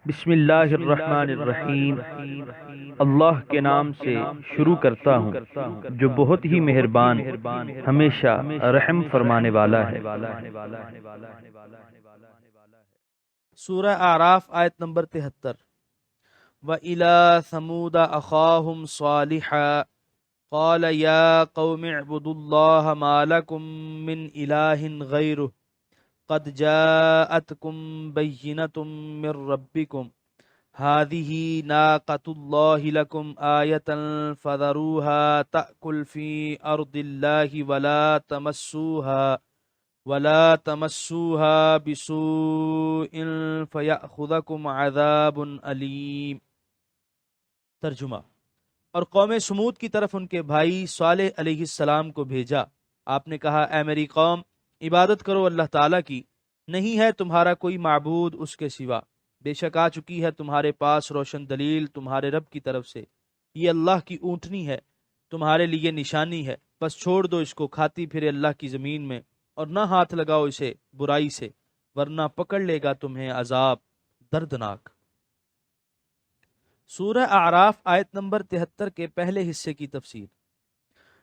بسم اللہ الرحمن الرحیم۔ اللہ کے نام سے شروع کرتا ہوں جو بہت ہی مہربان ہمیشہ رحم فرمانے والا ہے۔ سورہ اعراف آیت نمبر 73۔ وَإِلَى ثَمُودَ أَخَاهُمْ صَالِحًا قَالَ يَا قَوْمِ اعْبُدُوا اللَّهَ مَا لَكُمْ مِنْ إِلَٰهٍ غَيْرُهُ قَدْ جَاءَتْكُمْ بَيِّنَةٌ مِّن رَّبِّكُمْ هَٰذِهِ نَاقَةُ اللَّهِ لَكُمْ آيَةً فَذَرُوهَا تَأْكُلْ فِي أَرْضِ اللَّهِ ولا تمسوها بسوء فيأخذكم عذاب علیم۔ ترجمہ۔ اور قوم سمود کی طرف ان کے بھائی صالح علیہ السلام کو بھیجا۔ آپ نے کہا، اے میری قوم، عبادت کرو اللہ تعالیٰ کی، نہیں ہے تمہارا کوئی معبود اس کے سوا، بے شک آ چکی ہے تمہارے پاس روشن دلیل تمہارے رب کی طرف سے، یہ اللہ کی اونٹنی ہے، تمہارے لیے نشانی ہے، بس چھوڑ دو اس کو کھاتی پھرے اللہ کی زمین میں، اور نہ ہاتھ لگاؤ اسے برائی سے، ورنہ پکڑ لے گا تمہیں عذاب دردناک۔ سورہ اعراف آیت نمبر 73 کے پہلے حصے کی تفسیر۔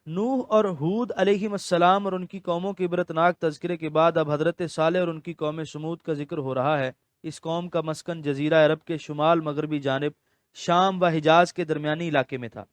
نوح اور ہود علیہم السلام اور ان کی قوموں کے عبرتناک تذکرے کے بعد اب حضرت صالح اور ان کی قوم سمود کا ذکر ہو رہا ہے۔ اس قوم کا مسکن جزیرہ عرب کے شمال مغربی جانب شام و حجاز کے درمیانی علاقے میں تھا،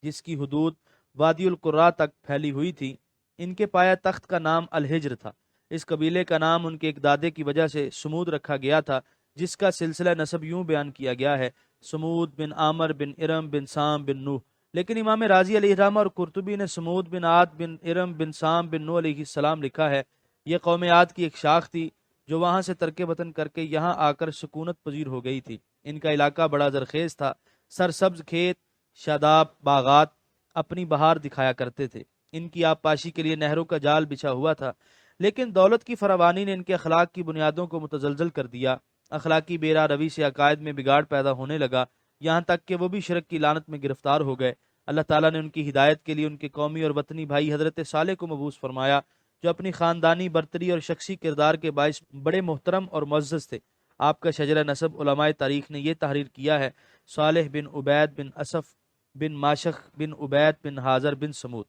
جس کی حدود وادی القرا تک پھیلی ہوئی تھی۔ ان کے پایا تخت کا نام الحجر تھا۔ اس قبیلے کا نام ان کے ایک دادے کی وجہ سے سمود رکھا گیا تھا، جس کا سلسلہ نسب یوں بیان کیا گیا ہے: سمود بن عامر بن ارم بن سام بن نوح۔ لیکن امام راضی علیہ الرحمہ اور قرطبی نے سمود بن عاد بن ارم بن سام بن نوح علیہ السلام لکھا ہے، یہ قوم عاد کی ایک شاخ تھی جو وہاں سے ترک وطن کر کے یہاں آ کر سکونت پذیر ہو گئی تھی۔ ان کا علاقہ بڑا زرخیز تھا، سرسبز کھیت، شاداب باغات اپنی بہار دکھایا کرتے تھے۔ ان کی آبپاشی کے لیے نہروں کا جال بچھا ہوا تھا، لیکن دولت کی فراوانی نے ان کے اخلاق کی بنیادوں کو متزلزل کر دیا۔ اخلاقی بیرا روی سے عقائد میں بگاڑ پیدا ہونے لگا، یہاں تک کہ وہ بھی شرک کی لعنت میں گرفتار ہو گئے۔ اللہ تعالیٰ نے ان کی ہدایت کے لیے ان کے قومی اور وطنی بھائی حضرت صالح کو مبعوث فرمایا، جو اپنی خاندانی برتری اور شخصی کردار کے باعث بڑے محترم اور معزز تھے۔ آپ کا شجرہ نسب علماء تاریخ نے یہ تحریر کیا ہے: صالح بن عبید بن اسف بن ماشخ بن عبید بن حاضر بن سمود۔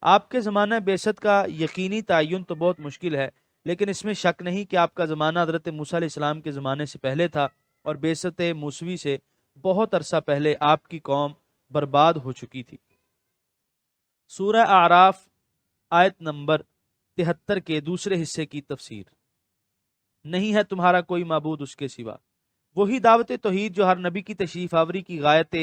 آپ کے زمانہ بعثت کا یقینی تعین تو بہت مشکل ہے، لیکن اس میں شک نہیں کہ آپ کا زمانہ حضرت موسیٰ علیہ السلام کے زمانے سے پہلے تھا، اور بعثت موسوی سے بہت عرصہ پہلے آپ کی قوم برباد ہو چکی تھی۔ سورہ اعراف آیت نمبر 73 کے دوسرے حصے کی تفسیر۔ نہیں ہے تمہارا کوئی معبود اس کے سوا، وہی دعوت توحید جو ہر نبی کی تشریف آوری کی غایت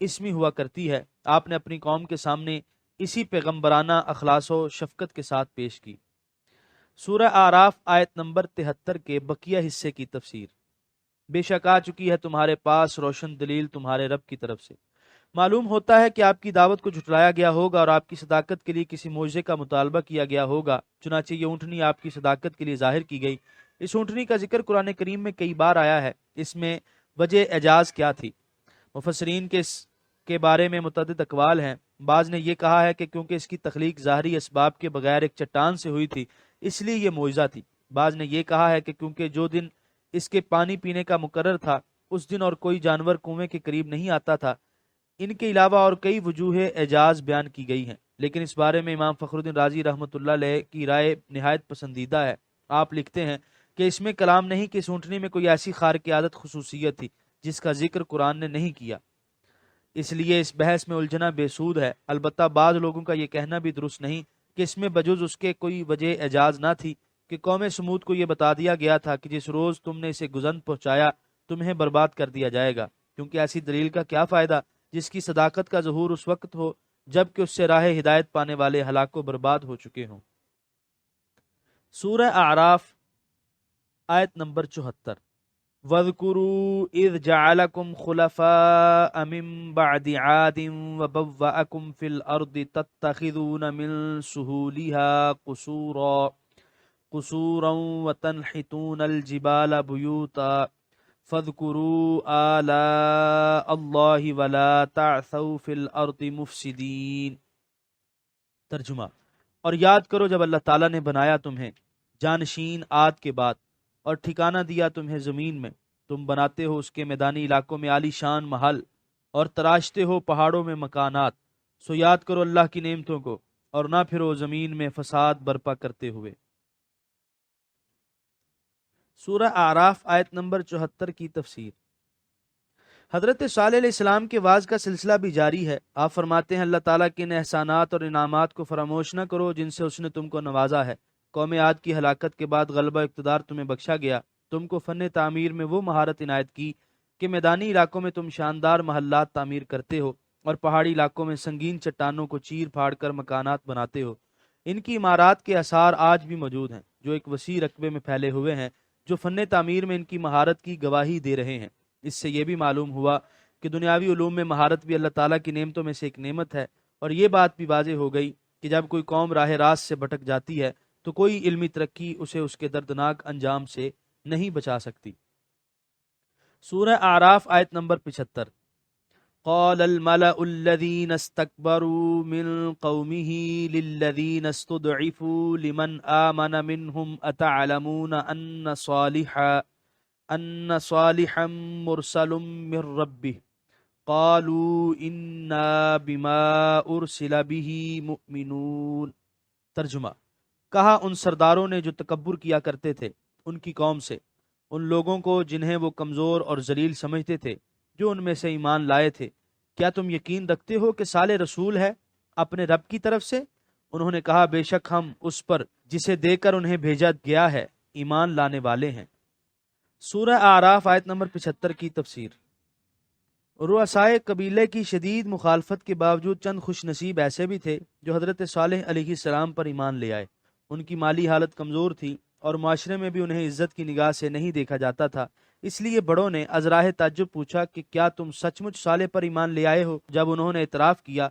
اسمی ہوا کرتی ہے، آپ نے اپنی قوم کے سامنے اسی پیغمبرانہ اخلاص و شفقت کے ساتھ پیش کی۔ سورہ اعراف آیت نمبر 73 کے بقیہ حصے کی تفسیر۔ بے شک آ چکی ہے تمہارے پاس روشن دلیل تمہارے رب کی طرف سے۔ معلوم ہوتا ہے کہ آپ کی دعوت کو جھٹلایا گیا ہوگا اور آپ کی صداقت کے لیے کسی معجزے کا مطالبہ کیا گیا ہوگا، چنانچہ یہ اونٹنی آپ کی صداقت کے لیے ظاہر کی گئی۔ اس اونٹنی کا ذکر قرآن کریم میں کئی بار آیا ہے، اس میں وجہ اعجاز کیا تھی؟ مفسرین کے اس کے بارے میں متعدد اقوال ہیں۔ بعض نے یہ کہا ہے کہ کیونکہ اس کی تخلیق ظاہری اسباب کے بغیر ایک چٹان سے ہوئی تھی، اس لیے یہ معجزہ تھی۔ بعض نے یہ کہا ہے کہ کیونکہ جو دن اس کے پانی پینے کا مقرر تھا، اس دن اور کوئی جانور کنویں کے قریب نہیں آتا تھا۔ ان کے علاوہ اور کئی وجوہ اعجاز بیان کی گئی ہیں، لیکن اس بارے میں امام فخر الدین رازی رحمۃ اللہ علیہ کی رائے نہایت پسندیدہ ہے۔ آپ لکھتے ہیں کہ اس میں کلام نہیں کہ اس اونٹنی میں کوئی ایسی خارق عادت خصوصیت تھی جس کا ذکر قرآن نے نہیں کیا، اس لیے اس بحث میں الجھنا بے سود ہے۔ البتہ بعض لوگوں کا یہ کہنا بھی درست نہیں کہ اس میں بجز اس کے کوئی وجہ اعجاز نہ تھی، کہ قوم سمود کو یہ بتا دیا گیا تھا کہ جس روز تم نے اسے گزن پہنچایا تمہیں برباد کر دیا جائے گا، کیونکہ ایسی دلیل کا کیا فائدہ جس کی صداقت کا ظہور اس وقت ہو جب کہ اس سے راہ ہدایت پانے والے ہلاک و برباد ہو چکے ہوں۔ سورہ اعراف آیت نمبر 74۔ وَاذْكُرُوا إِذْ جَعَلَكُمْ خُلَفَاءَ مِن بَعْدِ عَادٍ وَبَوَّأَكُمْ فِي الْأَرْضِ تَتَّخِذُونَ مِن سُهُولِهَا قُصُورًا وَتَنْحِتُونَ الْجِبَالَ بُيُوتًا فَاذْكُرُوا آلَاءَ اللَّهِ وَلَا تَعْثَوْا فِي الْأَرْضِ مُفْسِدِينَ۔ ترجمہ۔ اور یاد کرو جب اللہ تعالیٰ نے بنایا تمہیں جانشین عاد کے بعد اور ٹھکانہ دیا تمہیں زمین میں، تم بناتے ہو اس کے میدانی علاقوں میں عالی شان محل اور تراشتے ہو پہاڑوں میں مکانات، سو یاد کرو اللہ کی نعمتوں کو اور نہ پھرو زمین میں فساد برپا کرتے ہوئے۔ سورہ اعراف آیت نمبر 74 کی تفسیر۔ حضرت صالح علیہ السلام کے واعظ کا سلسلہ بھی جاری ہے۔ آپ فرماتے ہیں اللہ تعالیٰ کے ان احسانات اور انعامات کو فراموش نہ کرو جن سے اس نے تم کو نوازا ہے۔ قوم عاد کی ہلاکت کے بعد غلبہ اقتدار تمہیں بخشا گیا، تم کو فن تعمیر میں وہ مہارت عنایت کی کہ میدانی علاقوں میں تم شاندار محلات تعمیر کرتے ہو اور پہاڑی علاقوں میں سنگین چٹانوں کو چیر پھاڑ کر مکانات بناتے ہو۔ ان کی عمارات کے آثار آج بھی موجود ہیں جو ایک وسیع رقبے میں پھیلے ہوئے ہیں، جو فن تعمیر میں ان کی مہارت کی گواہی دے رہے ہیں۔ اس سے یہ بھی معلوم ہوا کہ دنیاوی علوم میں مہارت بھی اللہ تعالیٰ کی نعمتوں میں سے ایک نعمت ہے، اور یہ بات بھی واضح ہو گئی کہ جب کوئی قوم راہ راست سے بھٹک جاتی ہے تو کوئی علمی ترقی اسے اس کے دردناک انجام سے نہیں بچا سکتی۔ سورہ اعراف آیت نمبر 75۔ قال الملأ الذين استكبروا من قومه للذين استضعفوا لمن آمن منهم أتعلمون أن صالحا مرسل من ربه قالوا إنا بما أرسل به مؤمنون۔ ترجمہ، کہا ان سرداروں نے جو تکبر کیا کرتے تھے ان کی قوم سے، ان لوگوں کو جنہیں وہ کمزور اور ذلیل سمجھتے تھے جو ان میں سے ایمان لائے تھے، کیا تم یقین رکھتے ہو کہ صالح رسول ہے اپنے رب کی طرف سے؟ انہوں نے کہا بے شک ہم اس پر جسے دے کر انہیں بھیجا گیا ہے ایمان لانے والے ہیں۔ سورہ اعراف آیت نمبر 75 کی تفسیر۔ رؤسائے قبیلے کی شدید مخالفت کے باوجود چند خوش نصیب ایسے بھی تھے جو حضرت صالح علیہ السلام پر ایمان لے آئے۔ ان کی مالی حالت کمزور تھی اور معاشرے میں بھی انہیں عزت کی نگاہ سے نہیں دیکھا جاتا تھا، اس لیے بڑوں نے ازراہ تعجب پوچھا کہ کیا تم سچ مچ صالح پر ایمان لے آئے ہو؟ جب انہوں نے اعتراف کیا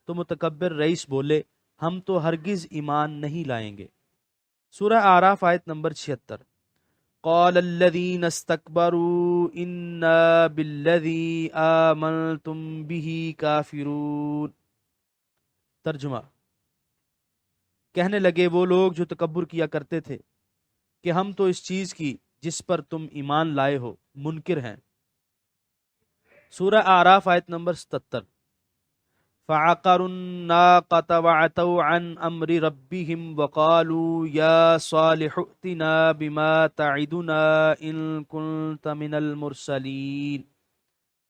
تو متکبر رئیس بولے ہم تو ہرگز ایمان نہیں لائیں گے۔ سورہ اعراف آیت نمبر 76۔ قال الذين استكبروا إنا بالذي آمنتم به كافرون۔ ترجمہ، کہنے لگے وہ لوگ جو تکبر کیا کرتے تھے کہ ہم تو اس چیز کی جس پر تم ایمان لائے ہو منکر ہیں۔ سورہ اعراف آیت نمبر 77۔ فعقروا الناقة وعتوا عن أمر ربهم وقالوا يا صالح ائتنا بما تعدنا إن كنت من المرسلين۔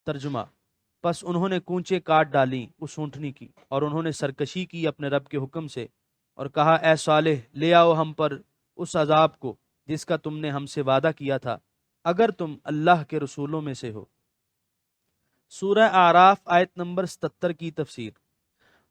ترجمہ، پس انہوں نے کونچے کاٹ ڈالیں اس اونٹنی کی اور انہوں نے سرکشی کی اپنے رب کے حکم سے اور کہا اے صالح لے آؤ ہم پر اس عذاب کو جس کا تم نے ہم سے وعدہ کیا تھا اگر تم اللہ کے رسولوں میں سے ہو۔ سورہ اعراف آیت نمبر 77 کی تفسیر۔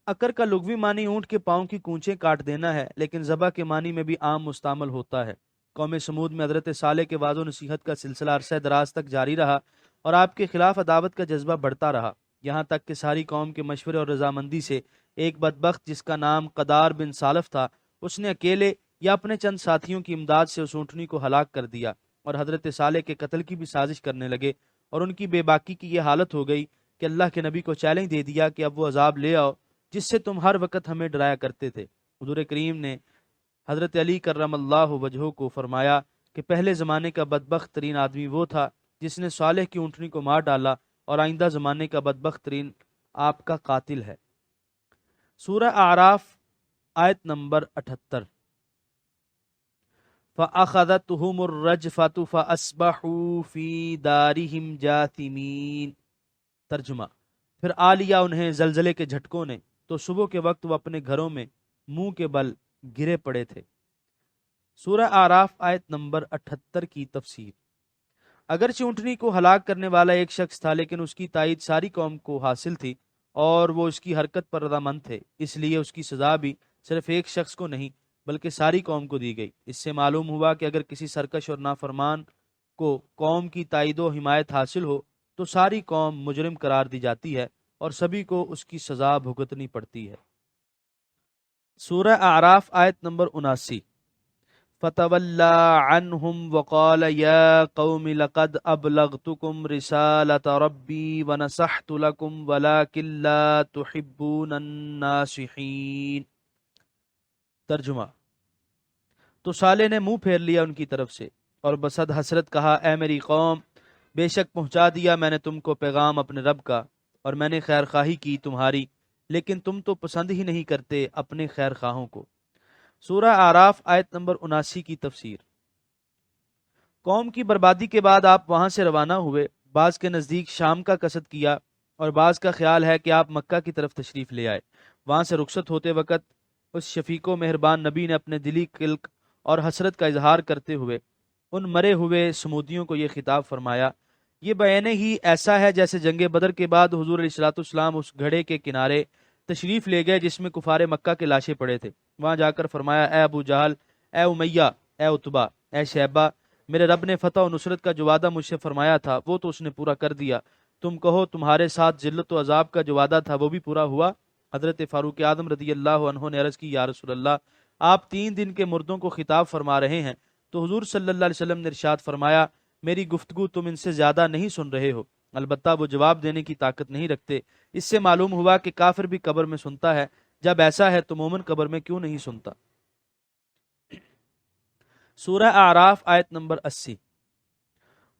عقر کا لغوی معنی اونٹ کے پاؤں کی کونچیں کاٹ دینا ہے، لیکن ذبح کے معنی میں بھی عام مستعمل ہوتا ہے۔ قوم سمود میں حضرت صالح کے وعظ و نصیحت کا سلسلہ عرصہ دراز تک جاری رہا اور آپ کے خلاف عداوت کا جذبہ بڑھتا رہا، یہاں تک کہ ساری قوم کے مشورے اور رضامندی سے ایک بدبخت جس کا نام قدار بن سالف تھا، اس نے اکیلے یا اپنے چند ساتھیوں کی امداد سے اس اونٹنی کو ہلاک کر دیا اور حضرت صالح کے قتل کی بھی سازش کرنے لگے، اور ان کی بے باکی کی یہ حالت ہو گئی کہ اللہ کے نبی کو چیلنج دے دیا کہ اب وہ عذاب لے آؤ جس سے تم ہر وقت ہمیں ڈرایا کرتے تھے۔ حضور کریم نے حضرت علی کرم اللہ وجہہ کو فرمایا کہ پہلے زمانے کا بدبخت ترین آدمی وہ تھا جس نے صالح کی اونٹنی کو مار ڈالا، اور آئندہ زمانے کا بدبخت ترین آپ کا قاتل ہے۔ سورہ اعراف آیت نمبر 78۔ فَأَخَذَتْهُمُ الرَّجْفَةُ فَأَصْبَحُوا فِي دَارِهِمْ جَاثِمِينَ۔ ترجمہ، پھر آ لیا انہیں زلزلے کے جھٹکوں نے تو صبح کے وقت وہ اپنے گھروں میں منہ کے بل گرے پڑے تھے۔ سورہ اعراف آیت نمبر 78 کی تفسیر۔ اگرچہ اونٹنی کو ہلاک کرنے والا ایک شخص تھا، لیکن اس کی تائید ساری قوم کو حاصل تھی اور وہ اس کی حرکت پر رضامند تھے، اس لیے اس کی سزا بھی صرف ایک شخص کو نہیں بلکہ ساری قوم کو دی گئی۔ اس سے معلوم ہوا کہ اگر کسی سرکش اور نافرمان کو قوم کی تائید و حمایت حاصل ہو تو ساری قوم مجرم قرار دی جاتی ہے اور سبھی کو اس کی سزا بھگتنی پڑتی ہے۔ سورہ اعراف آیت نمبر 79۔ فَتَوَلَّى عَنْهُمْ وَقَالَ يَا قَوْمِ لَقَدْ أَبْلَغْتُكُمْ رِسَالَةَ رَبِّي وَنَصَحْتُ لَكُمْ وَلَكِنْ لَا تُحِبُّونَ النَّاصِحِينَ۔ ترجمہ، تو صالح نے منہ پھیر لیا ان کی طرف سے اور بصد حسرت کہا اے میری قوم، بے شک پہنچا دیا میں نے تم کو پیغام اپنے رب کا، اور میں نے خیر خواہی کی تمہاری، لیکن تم تو پسند ہی نہیں کرتے اپنے خیر خواہوں کو۔ سورہ اعراف آیت نمبر 79 کی تفسیر۔ قوم کی بربادی کے بعد آپ وہاں سے روانہ ہوئے، بعض کے نزدیک شام کا قصد کیا اور بعض کا خیال ہے کہ آپ مکہ کی طرف تشریف لے آئے۔ وہاں سے رخصت ہوتے وقت اس شفیق و مہربان نبی نے اپنے دلی قلق اور حسرت کا اظہار کرتے ہوئے ان مرے ہوئے سمودیوں کو یہ خطاب فرمایا۔ یہ بیان ہی ایسا ہے جیسے جنگ بدر کے بعد حضور علیہ الصلوۃ والسلام اس گھڑے کے کنارے تشریف لے گئے جس میں کفار مکہ کے لاشیں پڑے تھے۔ وہاں جا کر فرمایا، اے ابو جہل، اے امیہ، اے عتبہ، اے شیبہ، میرے رب نے فتح و نصرت کا جو وعدہ مجھ سے فرمایا تھا وہ تو اس نے پورا کر دیا، تم کہو تمہارے ساتھ ذلت و عذاب کا جو وعدہ تھا وہ بھی پورا ہوا؟ حضرت فاروق اعظم رضی اللہ عنہ نے عرض کی، یا رسول اللہ، آپ 3 دن کے مردوں کو خطاب فرما رہے ہیں، تو حضور صلی اللہ علیہ وسلم نے ارشاد فرمایا، میری گفتگو تم ان سے زیادہ نہیں سن رہے ہو، البتہ وہ جواب دینے کی طاقت نہیں رکھتے۔ اس سے معلوم ہوا کہ کافر بھی قبر میں سنتا ہے، جب ایسا ہے تو مومن قبر میں کیوں نہیں سنتا؟ سورہ اعراف آیت نمبر 80۔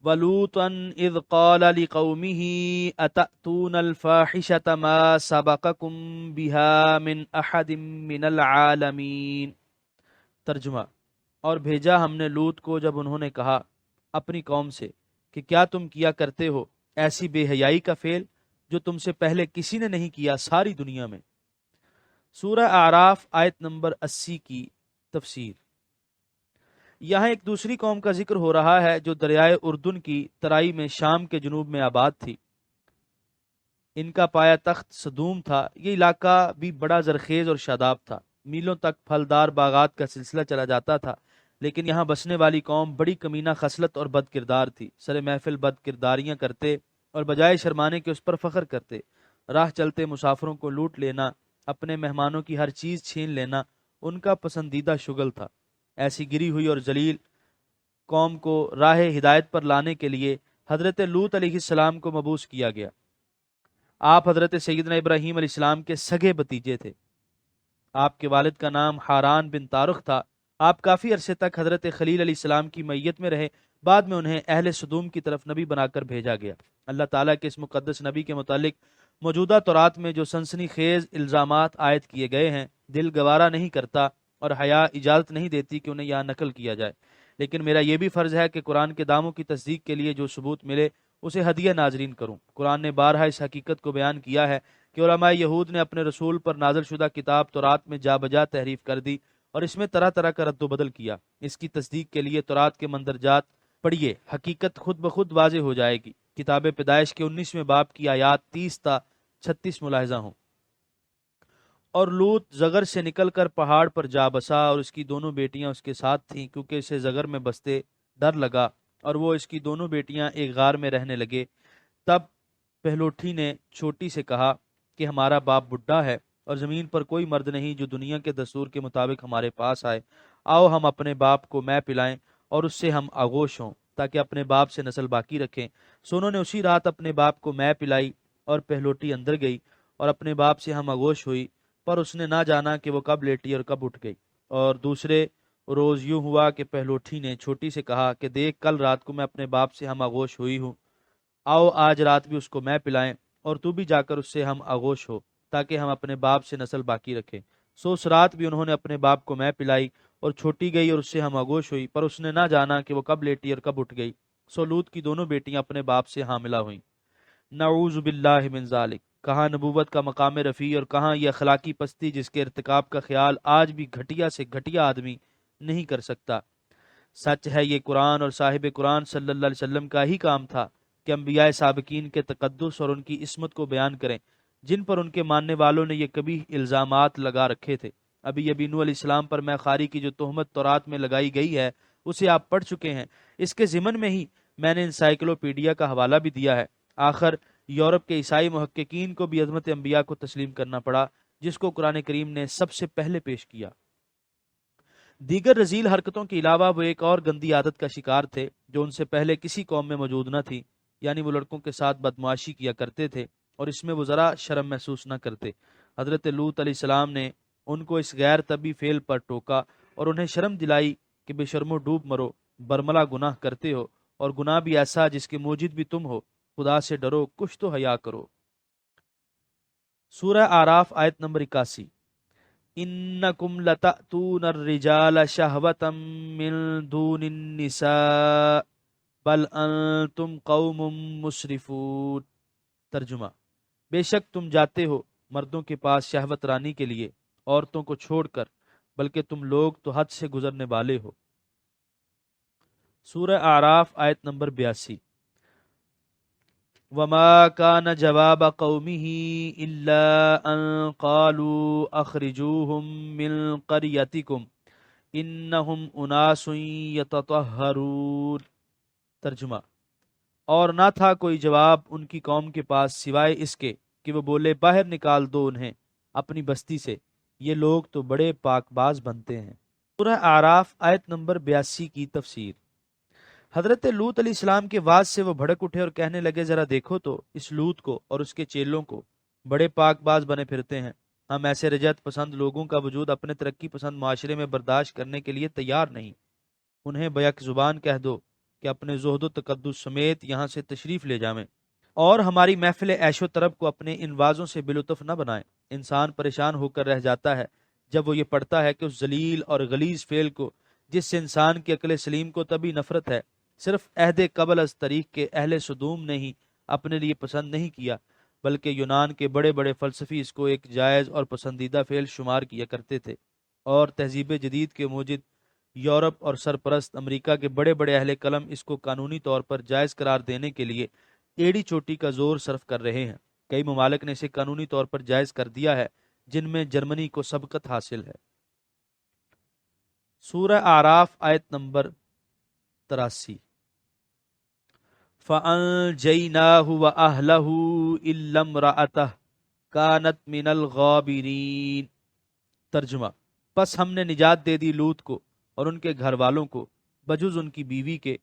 وَلُوطًا إِذْ قَالَ لِقَوْمِهِ أَتَأْتُونَ الْفَاحِشَةَ مَا سَبَقَكُم بِهَا مِنْ أَحَدٍ مِّنَ الْعَالَمِينَ۔ ترجمہ: اور بھیجا ہم نے لوط کو جب انہوں نے کہا اپنی قوم سے کہ کیا تم کیا کرتے ہو ایسی بے حیائی کا فعل جو تم سے پہلے کسی نے نہیں کیا ساری دنیا میں۔ سورہ اعراف آیت نمبر 80 کی تفسیر۔ یہاں ایک دوسری قوم کا ذکر ہو رہا ہے جو دریائے اردن کی ترائی میں شام کے جنوب میں آباد تھی۔ ان کا پایا تخت صدوم تھا۔ یہ علاقہ بھی بڑا زرخیز اور شاداب تھا، میلوں تک پھلدار باغات کا سلسلہ چلا جاتا تھا، لیکن یہاں بسنے والی قوم بڑی کمینہ خصلت اور بد کردار تھی۔ سر محفل بد کرداریاں کرتے اور بجائے شرمانے کے اس پر فخر کرتے۔ راہ چلتے مسافروں کو لوٹ لینا، اپنے مہمانوں کی ہر چیز چھین لینا ان کا پسندیدہ شغل تھا۔ ایسی گری ہوئی اور ذلیل قوم کو راہ ہدایت پر لانے کے لیے حضرت لوط علیہ السلام کو مبعوث کیا گیا۔ آپ حضرت سیدنا ابراہیم علیہ السلام کے سگے بھتیجے تھے۔ آپ کے والد کا نام حاران بن تارخ تھا۔ آپ کافی عرصے تک حضرت خلیل علیہ السلام کی میت میں رہے، بعد میں انہیں اہل صدوم کی طرف نبی بنا کر بھیجا گیا۔ اللہ تعالیٰ کے اس مقدس نبی کے متعلق موجودہ تورات میں جو سنسنی خیز الزامات عائد کیے گئے ہیں، دل گوارا نہیں کرتا اور حیا اجازت نہیں دیتی کہ انہیں یہاں نقل کیا جائے، لیکن میرا یہ بھی فرض ہے کہ قرآن کے داموں کی تصدیق کے لیے جو ثبوت ملے اسے ہدیہ ناظرین کروں۔ قرآن نے بارہا اس حقیقت کو بیان کیا ہے کہ علماء یہود نے اپنے رسول پر نازل شدہ کتاب تورات میں جا بجا تحریف کر دی اور اس میں طرح طرح کا رد و بدل کیا۔ اس کی تصدیق کے لیے تورات کے مندرجات پڑھیے، حقیقت خود بخود واضح ہو جائے گی۔ کتاب پیدائش کے 19ویں باب کی آیات 30 تا 36 ملاحظہ ہوں۔ اور لوط زغر سے نکل کر پہاڑ پر جا بسا اور اس کی دونوں بیٹیاں اس کے ساتھ تھیں، کیونکہ اسے زغر میں بستے ڈر لگا، اور وہ اس کی دونوں بیٹیاں ایک غار میں رہنے لگے۔ تب پہلوٹھی نے چھوٹی سے کہا کہ ہمارا باپ بڈھا ہے اور زمین پر کوئی مرد نہیں جو دنیا کے دستور کے مطابق ہمارے پاس آئے، آؤ ہم اپنے باپ کو میں پلائیں اور اس سے ہم آغوش ہوں تاکہ اپنے باپ سے نسل باقی رکھیں۔ سو انہوں نے اسی رات اپنے باپ کو میں پلائی اور پہلوٹی اندر گئی اور اپنے باپ سے ہم آغوش ہوئی، پر اس نے نہ جانا کہ وہ کب لیٹی اور کب اٹھ گئی۔ اور دوسرے روز یوں ہوا کہ پہلوٹھی نے چھوٹی سے کہا کہ دیکھ، کل رات کو میں اپنے باپ سے ہم آغوش ہوئی ہوں، آؤ آج رات بھی اس کو میں پلائیں اور تو بھی جا کر اس سے ہم آغوش ہو تاکہ ہم اپنے باپ سے نسل باقی رکھیں۔ سو اس رات بھی انہوں نے اپنے باپ کو میں پلائی اور چھوٹی گئی اور اس سے ہم آغوش ہوئی، پر اس نے نہ جانا کہ وہ کب لیٹی اور کب اٹھ گئی۔ سو لوط کی دونوں بیٹیاں اپنے باپ سے حاملہ ہوئیں۔ نعوذ باللہ من ذالک۔ کہاں نبوت کا مقام رفیع اور کہاں یہ اخلاقی پستی جس کے ارتکاب کا خیال آج بھی گھٹیا سے گھٹیا آدمی نہیں کر سکتا۔ سچ ہے یہ قرآن اور صاحب قرآن صلی اللہ علیہ وسلم کا ہی کام تھا کہ انبیاء سابقین کے تقدس اور ان کی عصمت کو بیان کریں، جن پر ان کے ماننے والوں نے یہ کبھی الزامات لگا رکھے تھے۔ ابھی نوح علیہ السلام پر میں خاری کی جو تہمت تورات میں لگائی گئی ہے اسے آپ پڑھ چکے ہیں۔ اس کے ضمن میں ہی میں نے انسائکلوپیڈیا کا حوالہ بھی دیا ہے۔ آخر یورپ کے عیسائی محققین کو بھی عظمت انبیاء کو تسلیم کرنا پڑا، جس کو قرآن کریم نے سب سے پہلے پیش کیا۔ دیگر رذیل حرکتوں کے علاوہ وہ ایک اور گندی عادت کا شکار تھے جو ان سے پہلے کسی قوم میں موجود نہ تھی، یعنی وہ لڑکوں کے ساتھ بدمعاشی کیا کرتے تھے اور اس میں وہ ذرا شرم محسوس نہ کرتے۔ حضرت لوط علیہ السلام نے ان کو اس غیر طبی فعل پر ٹوکا اور انہیں شرم دلائی کہ بے شرم و ڈوب مرو، برملا گناہ کرتے ہو اور گناہ بھی ایسا جس کے موجد بھی تم ہو، خدا سے ڈرو، کچھ تو حیا کرو۔ سورہ آراف آیت نمبر 81۔ انکم لتأتون الرجال شہوتا من دون النساء بل انتم قوم مسرفون۔ ترجمہ: بے شک تم جاتے ہو مردوں کے پاس شہوت رانی کے لیے عورتوں کو چھوڑ کر، بلکہ تم لوگ تو حد سے گزرنے والے ہو۔ سورہ اعراف آیت نمبر 82۔ وما كان جواب قومه الا ان قالوا اخرجوهم من قريتكم انهم اناس يتطهرون۔ ترجمہ: اور نہ تھا کوئی جواب ان کی قوم کے پاس سوائے اس کے کہ وہ بولے باہر نکال دو انہیں اپنی بستی سے، یہ لوگ تو بڑے پاک باز بنتے ہیں۔ سورہ اعراف آیت نمبر 82 کی تفسیر۔ حضرت لوط علیہ السلام کے واز سے وہ بھڑک اٹھے اور کہنے لگے ذرا دیکھو تو اس لوط کو اور اس کے چیلوں کو، بڑے پاک باز بنے پھرتے ہیں۔ ہم ایسے رجعت پسند لوگوں کا وجود اپنے ترقی پسند معاشرے میں برداشت کرنے کے لیے تیار نہیں۔ انہیں بیک زبان کہہ دو کہ اپنے زہد و تقدس سمیت یہاں سے تشریف لے جائیں اور ہماری محفل عیش و طرب کو اپنے ان وازوں سے بلطف نہ بنائیں۔ انسان پریشان ہو کر رہ جاتا ہے جب وہ یہ پڑھتا ہے کہ اس ذلیل اور غلیظ فعل کو جس سے انسان کی عقل سلیم کو طبی نفرت ہے، صرف عہد قبل از طریق کے اہل صدوم نے ہی اپنے لیے پسند نہیں کیا، بلکہ یونان کے بڑے بڑے فلسفی اس کو ایک جائز اور پسندیدہ فعل شمار کیا کرتے تھے، اور تہذیب جدید کے موجد یورپ اور سرپرست امریکہ کے بڑے بڑے اہل قلم اس کو قانونی طور پر جائز قرار دینے کے لیے ایڑی چوٹی کا زور صرف کر رہے ہیں۔ کئی ممالک نے اسے قانونی طور پر جائز کر دیا ہے، جن میں جرمنی کو سبقت حاصل ہے۔ سورہ اعراف آیت نمبر 83۔ فَأَنْجَيْنَاهُ وَأَهْلَهُ إِلَّا امْرَأَتَهُ كَانَتْ مِنَ الْغَابِرِينَ۔ ترجمہ: پس ہم نے نجات دے دی لوط کو اور ان کے گھر والوں کو بجز ان کی بیوی کے،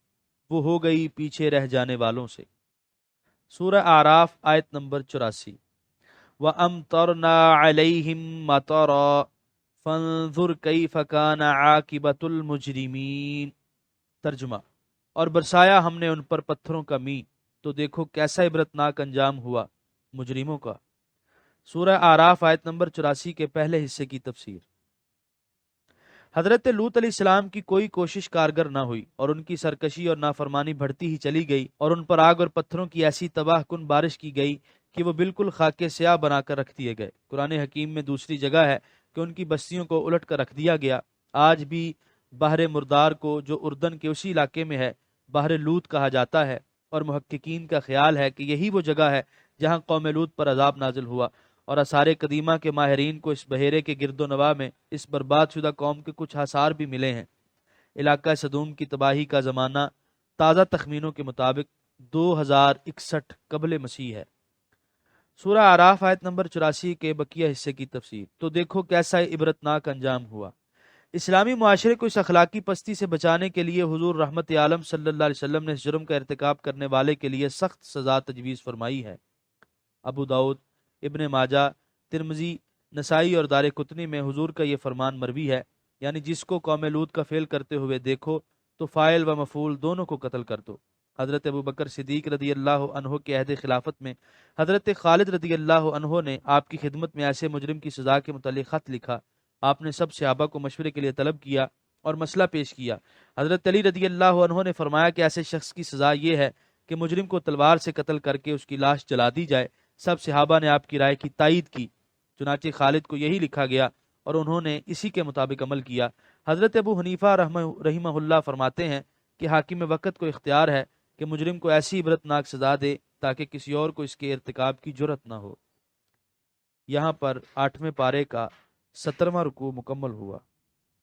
وہ ہو گئی پیچھے رہ جانے والوں سے۔ سورہ اعراف آیت نمبر 84۔ وَأَمْطَرْنَا عَلَيْهِمْ مَطَرًا فَانظُرْ كَيْفَ كَانَ عَاقِبَةُ الْمُجْرِمِينَ۔ ترجمہ: اور برسایا ہم نے ان پر پتھروں کا می، تو دیکھو کیسا عبرتناک انجام ہوا مجرموں کا۔ سورہ اعراف آیت نمبر 84 کے پہلے حصے کی تفسیر۔ حضرت لوط علیہ السلام کی کوئی کوشش کارگر نہ ہوئی اور ان کی سرکشی اور نافرمانی بڑھتی ہی چلی گئی، اور ان پر آگ اور پتھروں کی ایسی تباہ کن بارش کی گئی کہ وہ بالکل خاک سیاہ بنا کر رکھ دیے گئے۔ قرآن حکیم میں دوسری جگہ ہے کہ ان کی بستیوں کو الٹ کر رکھ دیا گیا۔ آج بھی بحر مردار کو، جو اردن کے اسی علاقے میں ہے، بحر لوط کہا جاتا ہے، اور محققین کا خیال ہے کہ یہی وہ جگہ ہے جہاں قوم لوط پر عذاب نازل ہوا، اور آثار قدیمہ کے ماہرین کو اس بحیرے کے گرد و نواح میں اس برباد شدہ قوم کے کچھ آثار بھی ملے ہیں۔ علاقہ صدوم کی تباہی کا زمانہ تازہ تخمینوں کے مطابق 2061 قبل مسیح ہے۔ سورہ اعراف آیت نمبر 84 کے بقیہ حصے کی تفسیر۔ تو دیکھو کیسا عبرتناک انجام ہوا۔ اسلامی معاشرے کو اس اخلاقی پستی سے بچانے کے لیے حضور رحمت عالم صلی اللہ علیہ وسلم نے اس جرم کا ارتکاب کرنے والے کے لیے سخت سزا تجویز فرمائی ہے۔ ابو داؤد، ابن ماجہ، ترمذی، نسائی اور دار قطنی میں حضور کا یہ فرمان مروی ہے، یعنی جس کو قوم لوط کا فعل کرتے ہوئے دیکھو تو فاعل و مفعول دونوں کو قتل کر دو۔ حضرت ابو بکر صدیق رضی اللہ عنہ کے عہد خلافت میں حضرت خالد رضی اللہ عنہ نے آپ کی خدمت میں ایسے مجرم کی سزا کے متعلق خط لکھا۔ آپ نے سب صحابہ کو مشورے کے لیے طلب کیا اور مسئلہ پیش کیا۔ حضرت علی رضی اللہ عنہ نے فرمایا کہ ایسے شخص کی سزا یہ ہے کہ مجرم کو تلوار سے قتل کر کے اس کی لاش جلا دی جائے۔ سب صحابہ نے آپ کی رائے کی تائید کی، چنانچہ خالد کو یہی لکھا گیا اور انہوں نے اسی کے مطابق عمل کیا۔ حضرت ابو حنیفہ رحمہ اللہ فرماتے ہیں کہ حاکم وقت کو اختیار ہے کہ مجرم کو ایسی عبرتناک سزا دے تاکہ کسی اور کو اس کے ارتکاب کی جرأت نہ ہو۔ یہاں پر 8ویں پارے کا 17واں رکوع مکمل ہوا۔